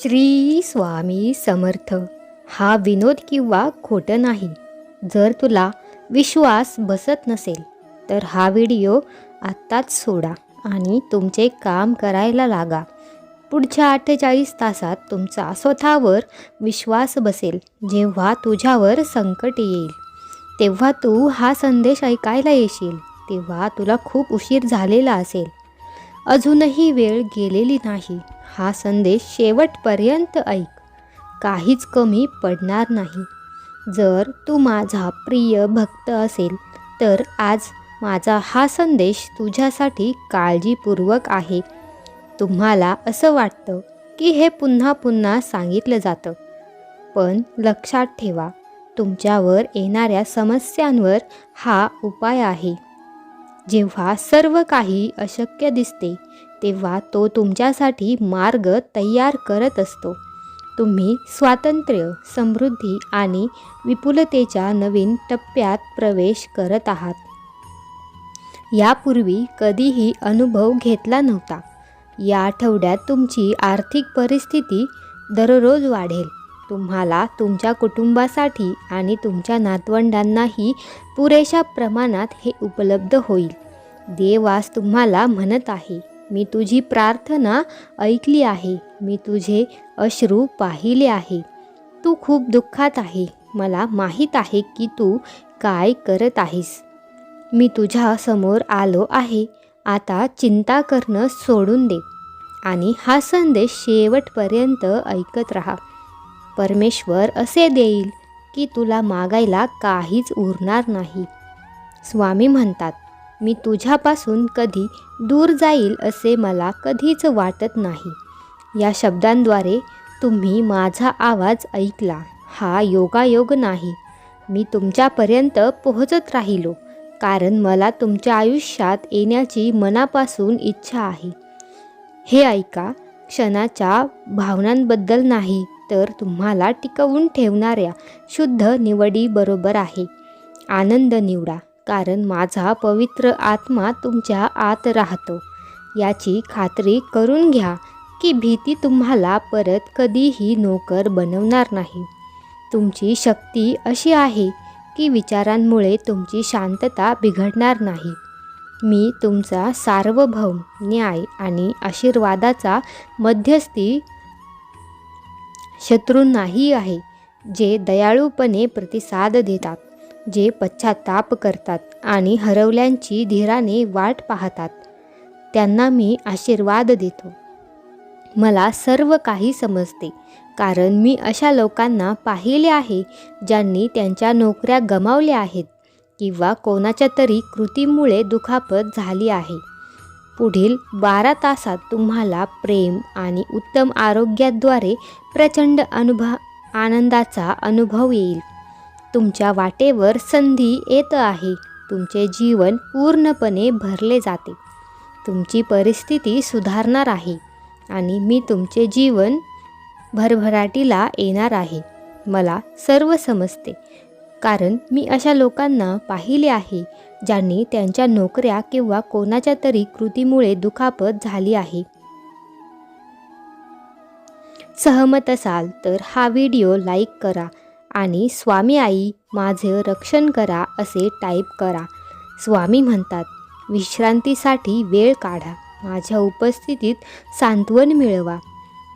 श्री स्वामी समर्थ. हा विनोद किंवा खोटं नाही. जर तुला विश्वास बसत नसेल तर हा व्हिडिओ आत्ताच सोडा आणि तुमचे काम करायला लागा. पुढच्या 48 तासात तुमचा स्वतःवर विश्वास बसेल. जेव्हा तुझ्यावर संकट येईल तेव्हा तू हा संदेश ऐकायला येशील तेव्हा तुला खूप उशीर झालेला असेल. अजूनही वेळ गेलेली नाही. हा संदेश शेवटपर्यंत ऐक. काहीच कमी पडणार नाही. जर तू माझा प्रिय भक्त असेल तर आज माझा हा संदेश तुझ्यासाठी काळजीपूर्वक आहे. तुम्हाला असं वाटतं की हे पुन्हा पुन्हा सांगितलं जातं, पण लक्षात ठेवा, तुमच्यावर येणाऱ्या समस्यांवर हा उपाय आहे. जेव्हा सर्व काही अशक्य दिसते तेव्हा तो तुमच्यासाठी मार्ग तयार करत असतो. तुम्ही स्वातंत्र्य, समृद्धी आणि विपुलतेच्या नवीन टप्प्यात प्रवेश करत आहात. यापूर्वी कधीही अनुभव घेतला नव्हता. या आठवड्यात तुमची आर्थिक परिस्थिती दररोज वाढेल. तुम्हाला तुमच्या कुटुंबासाठी आणि तुमच्या नातवंडांनाही पुरेशा प्रमाणात हे उपलब्ध होईल. देव आज तुम्हाला म्हणत आहे, मी तुझी प्रार्थना ऐकली आहे. मी तुझे अश्रू पाहिले आहे. तू खूप दुःखात आहे. मला माहीत आहे की तू काय करत आहेस. मी तुझ्या समोर आलो आहे. आता चिंता करणं सोडून दे आणि हा संदेश शेवटपर्यंत ऐकत राहा. परमेश्वर असे देईल की तुला मागायला काहीच उरणार नाही. स्वामी म्हणतात, मी तुझ्यापासून कधी दूर जाईल असे मला कधीच वाटत नाही. या शब्दांद्वारे तुम्ही माझा आवाज ऐकला. हा योगायोग नाही. मी तुमच्यापर्यंत पोहोचत राहिलो कारण मला तुमच्या आयुष्यात येण्याची मनापासून इच्छा आहे. हे ऐका, क्षणाच्या भावनांबद्दल नाही तर तुम्हाला टिकवून ठेवणाऱ्या शुद्ध निवडीबरोबर आहे. आनंद निवडा कारण माझा पवित्र आत्मा तुमच्या आत राहतो. याची खात्री करून घ्या की भीती तुम्हाला परत कधीही नोकर बनवणार नाही. तुमची शक्ती अशी आहे की विचारांमुळे तुमची शांतता बिघडणार नाही. मी तुमचा सार्वभौम, न्याय आणि आशीर्वादाचा मध्यस्थी शत्रू नाही आहे. जे दयाळूपणे प्रतिसाद देतात, जे पश्चाताप करतात आणि हरवल्यांची धीराने वाट पाहतात, त्यांना मी आशीर्वाद देतो. मला सर्व काही समजते कारण मी अशा लोकांना पाहिले आहे ज्यांनी त्यांच्या नोकऱ्या गमावल्या आहेत किंवा कोणाच्या तरी कृतीमुळे दुखापत झाली आहे. पुढील 12 तासात तुम्हाला प्रेम आणि उत्तम आरोग्याद्वारे प्रचंड आनंदाचा अनुभव येईल. तुमच्या वाटेवर संधी येत आहे. तुमचे जीवन पूर्णपणे भरले जाते. तुमची परिस्थिती सुधारणार आहे आणि मी तुमचे जीवन भरभराटीला येणार आहे. मला सर्व समजते कारण मी अशा लोकांना पाहिले आहे ज्यांनी त्यांच्या नोकऱ्या किंवा कोणाच्या तरी कृतीमुळे दुखापत झाली आहे. सहमत असाल तर हा व्हिडिओ लाईक करा आणि स्वामी आई माझे रक्षण करा असे टाईप करा. स्वामी म्हणतात, विश्रांतीसाठी वेळ काढा. माझ्या उपस्थितीत सांत्वन मिळवा.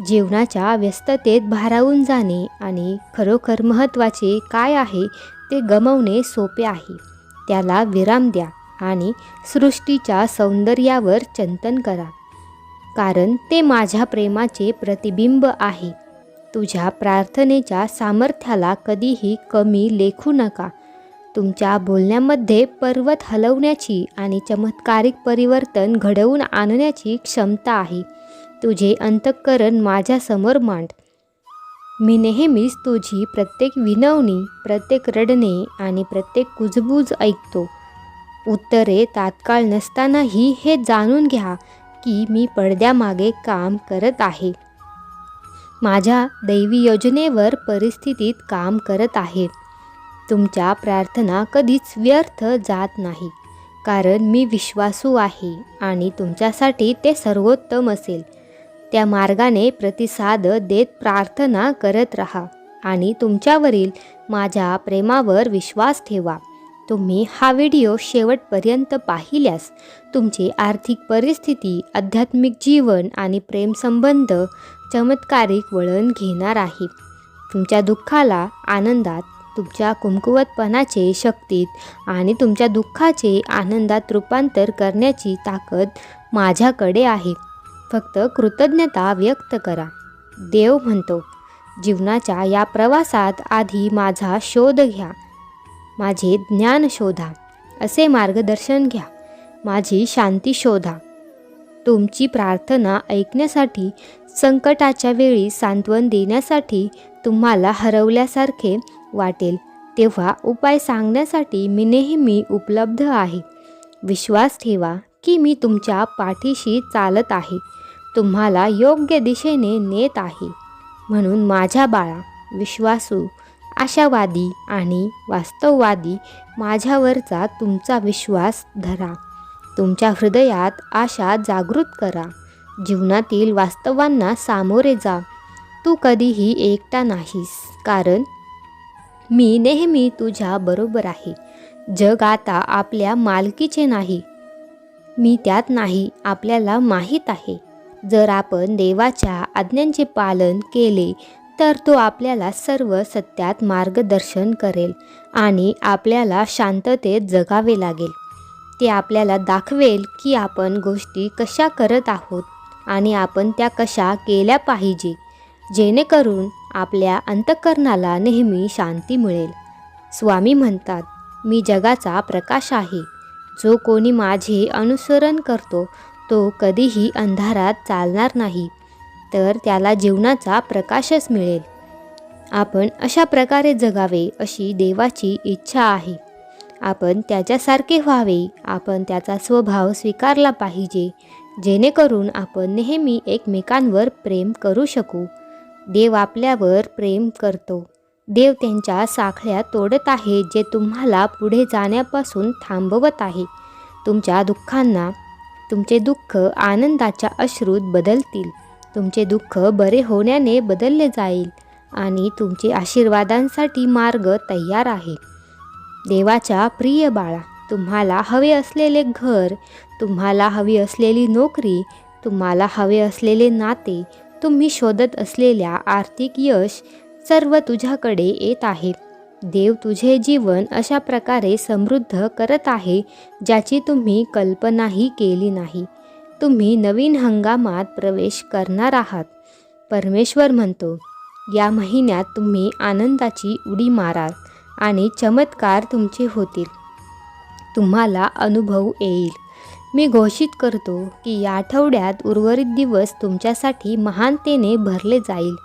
जीवनाच्या व्यस्ततेत भारावून जाणे आणि खरोखर महत्त्वाचे काय आहे ते गमावणे सोपे आहे. त्याला विराम द्या आणि सृष्टीच्या सौंदर्यावर चिंतन करा कारण ते माझ्या प्रेमाचे प्रतिबिंब आहे. तुझ्या प्रार्थनेच्या सामर्थ्याला कधीही कमी लेखू नका. तुमच्या बोलण्यामध्ये पर्वत हलवण्याची आणि चमत्कारिक परिवर्तन घडवून आणण्याची क्षमता आहे. तुझे अंतःकरण माझ्यासमोर मांड. मी नेहमीच तुझी प्रत्येक विनवणी, प्रत्येक रडणे आणि प्रत्येक कुजबूज ऐकतो. उत्तरे तात्काळ नसतानाही हे जाणून घ्या की मी पडद्यामागे काम करत आहे. माझ्या दैवी योजनेवर परिस्थितीत काम करत आहे. तुमच्या प्रार्थना कधीच व्यर्थ जात नाही कारण मी विश्वासू आहे आणि तुमच्यासाठी ते सर्वोत्तम असेल. त्या मार्गाने प्रतिसाद देत प्रार्थना करत राहा आणि तुमच्यावरील माझ्या प्रेमावर विश्वास ठेवा. तुम्ही हा व्हिडिओ शेवटपर्यंत पाहिल्यास तुमची आर्थिक परिस्थिती, आध्यात्मिक जीवन आणि प्रेमसंबंध चमत्कारिक वळण घेणार आहे. तुमच्या दुःखाला आनंदात, तुमच्या कमकुवतपणाचे शक्तीत आणि तुमच्या दुःखाचे आनंदात रूपांतर करण्याची ताकद माझ्याकडे आहे. फक्त कृतज्ञता व्यक्त करा. देव म्हणतो, जीवनाच्या या प्रवासात आधी माझा शोध घ्या, माझे ज्ञान शोधा, असे मार्गदर्शन घ्या, माझी शांती शोधा. तुमची प्रार्थना ऐकण्यासाठी, संकटाच्या वेळी सांत्वन देण्यासाठी, तुम्हाला हरवल्यासारखे वाटेल तेव्हा उपाय सांगण्यासाठी मी नेहमी उपलब्ध आहे. विश्वास ठेवा की मी तुमच्या पाठीशी चालत आहे, तुम्हाला योग्य दिशेने नेत आहे. म्हणून माझ्या बाळा, विश्वासू, आशावादी आणि वास्तववादी, माझ्यावरचा तुमचा विश्वास धरा. तुमच्या हृदयात आशा जागृत करा. जीवनातील वास्तवांना सामोरे जा. तू कधीही एकटा नाहीस, कारण मी नेहमी तुझ्या बरोबर आहे. जग आता आपल्या मालकीचे नाही, मी त्यात नाही, आपल्याला माहीत आहे. जर आपण देवाच्या आज्ञांचे पालन केले तर तो आपल्याला सर्व सत्यात मार्गदर्शन करेल आणि आपल्याला शांततेत जगावे लागेल. ते आपल्याला दाखवेल की आपण गोष्टी कशा करत आहोत आणि आपण त्या कशा केल्या पाहिजे, जेणेकरून आपल्या अंतःकरणाला नेहमी शांती मिळेल. स्वामी म्हणतात, मी जगाचा प्रकाश आहे. जो कोणी माझे अनुसरण करतो तो कधीही अंधारात चालणार नाही, तर त्याला जीवनाचा प्रकाशच मिळेल. आपण अशा प्रकारे जगावे अशी देवाची इच्छा आहे. आपण त्याच्यासारखे व्हावे, आपण त्याचा स्वभाव स्वीकारला पाहिजे, जेणेकरून आपण नेहमी एकमेकांवर प्रेम करू शकू. देव आपल्यावर प्रेम करतो. देव त्यांच्या साखळ्या तोडत आहे जे तुम्हाला पुढे जाण्यापासून थांबवत आहे. तुमच्या दुःखांना, तुमचे दुःख आनंदाच्या अश्रूत बदलतील. तुमचे दुःख बरे होण्याने बदलले जाईल आणि तुमचे आशीर्वादांसाठी मार्ग तयार आहे. देवाच्या प्रिय बाळा, तुम्हाला हवे असलेले घर, तुम्हाला हवी असलेली नोकरी, तुम्हाला हवे असलेले नाते, तुम्ही शोधत असलेल्या आर्थिक यश, सर्व तुझ्याकडे येत आहे. देव तुझे जीवन अशा प्रकारे समृद्ध करत आहे ज्याची तुम्ही कल्पनाही केली नाही. तुम्ही नवीन हंगामात प्रवेश करणार आहात. परमेश्वर म्हणतो, या महिन्यात तुम्ही आनंदाची उडी माराल आणि चमत्कार तुमचे होतील. तुम्हाला अनुभव येईल. मी घोषित करतो की या आठवड्यात उर्वरित दिवस तुमच्यासाठी महानतेने भरले जाईल.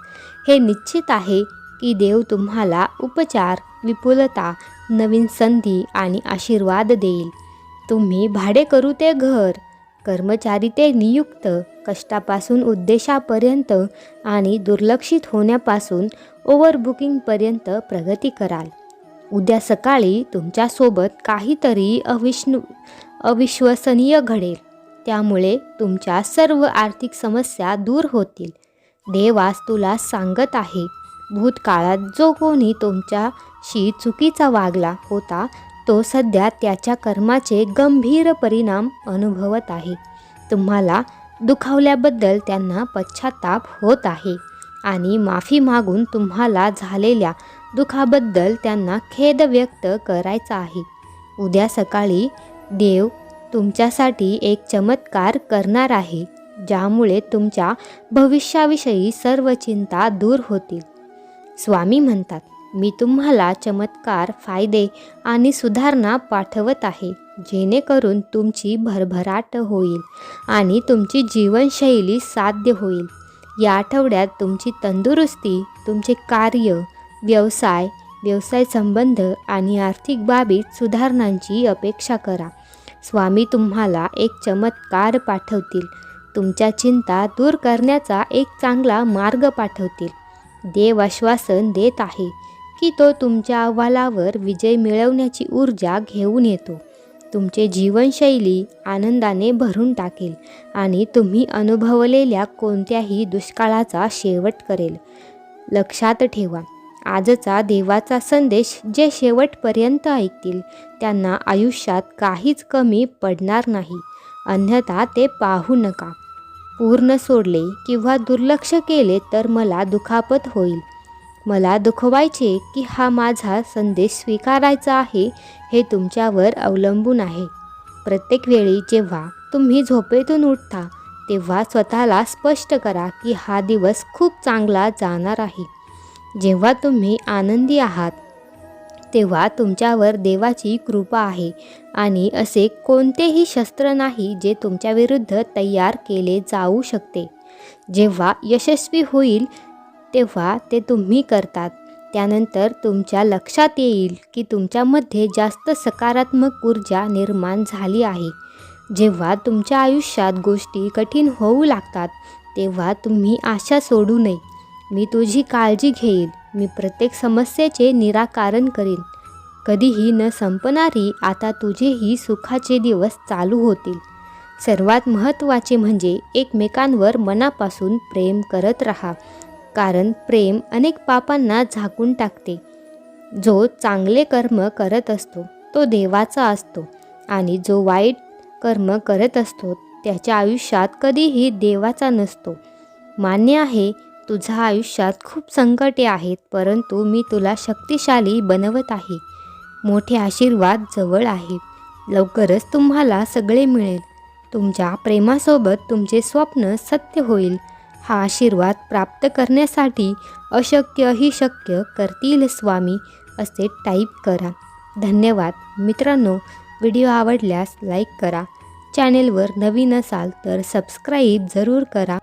हे निश्चित आहे की देव तुम्हाला उपचार, विपुलता, नवीन संधी आणि आशीर्वाद देईल. तुम्ही भाडेकरू ते घर, कर्मचारी ते नियुक्त, कष्टापासून उद्देशापर्यंत आणि दुर्लक्षित होण्यापासून ओव्हरबुकिंगपर्यंत प्रगती कराल. उद्या सकाळी तुमच्यासोबत काहीतरी अविश्वसनीय घडेल. त्यामुळे तुमच्या सर्व आर्थिक समस्या दूर होतील. देव आज तुला सांगत आहे, भूतकाळात जो कोणी तुमच्याशी चुकीचा वागला होता तो सध्या त्याच्या कर्माचे गंभीर परिणाम अनुभवत आहे. तुम्हाला दुखावल्याबद्दल त्यांना पश्चाताप होत आहे आणि माफी मागून तुम्हाला झालेल्या दुखाबद्दल त्यांना खेद व्यक्त करायचा आहे. उद्या सकाळी देव तुमच्यासाठी एक चमत्कार करणार आहे, ज्यामुळे तुमच्या भविष्याविषयी सर्व चिंता दूर होतील. स्वामी म्हणतात, मी तुम्हाला चमत्कार, फायदे आणि सुधारणा पाठवत आहे, जेणेकरून तुमची भरभराट होईल आणि तुमची जीवनशैली साध्य होईल. या आठवड्यात तुमची तंदुरुस्ती, तुमचे कार्य, व्यवसाय संबंध आणि आर्थिक बाबीत सुधारणांची अपेक्षा करा. स्वामी तुम्हाला एक चमत्कार पाठवतील. तुमच्या चिंता दूर करण्याचा एक चांगला मार्ग पाठवतील. देव आश्वासन देत आहे की तो तुमच्या अहवालावर विजय मिळवण्याची ऊर्जा घेऊन येतो. तुमचे जीवनशैली आनंदाने भरून टाकेल आणि तुम्ही अनुभवलेल्या कोणत्याही दुष्काळाचा शेवट करेल. लक्षात ठेवा, आजचा देवाचा संदेश जे शेवटपर्यंत ऐकतील त्यांना आयुष्यात काहीच कमी पडणार नाही, अन्यथा ते पाहू नका. पूर्ण सोडले किंवा दुर्लक्ष केले तर मला दुखापत होईल. मला दुखवायचे की हा माझा संदेश स्वीकारायचा आहे हे तुमच्यावर अवलंबून आहे. प्रत्येक वेळी जेव्हा तुम्ही झोपेतून उठता तेव्हा स्वतःला स्पष्ट करा की हा दिवस खूप चांगला जाणार आहे. जेव्हा तुम्ही आनंदी आहात तेव्हा तुमच्यावर देवाची कृपा आहे आणि असे कोणतेही शस्त्र नाही जे तुमच्याविरुद्ध तयार केले जाऊ शकते. जेव्हा यशस्वी होईल तेव्हा ते तुम्ही करतात त्यानंतर तुमच्या लक्षात येईल की तुमच्यामध्ये जास्त सकारात्मक ऊर्जा निर्माण झाली आहे. जेव्हा तुमच्या आयुष्यात गोष्टी कठीण होऊ लागतात तेव्हा तुम्ही आशा सोडू नये. मी तुझी काळजी घेईल, मी प्रत्येक समस्येचे निराकरण करीन. कधीही न संपणारी आता तुझेही सुखाचे दिवस चालू होतील. सर्वात महत्त्वाचे म्हणजे एकमेकांवर मनापासून प्रेम करत राहा, कारण प्रेम अनेक पापांना झाकून टाकते. जो चांगले कर्म करत असतो तो देवाचा असतो आणि जो वाईट कर्म करत असतो त्याच्या आयुष्यात कधीही देवाचा नसतो. मान्य आहे, तुझ्या आयुष्यात खूप संकटे आहेत, परंतु मी तुला शक्तिशाली बनवत आहे. मोठे आशीर्वाद जवळ आहे. लवकरच तुम्हाला सगळे मिळेल. तुमच्या प्रेमासोबत तुमचे स्वप्न सत्य होईल. हा आशीर्वाद प्राप्त करण्यासाठी अशक्य ही शक्य करतील स्वामी असे टाईप करा. धन्यवाद मित्रांनो. व्हिडिओ आवडल्यास लाईक करा. चॅनेलवर नवीन असाल तर सबस्क्राईब जरूर करा.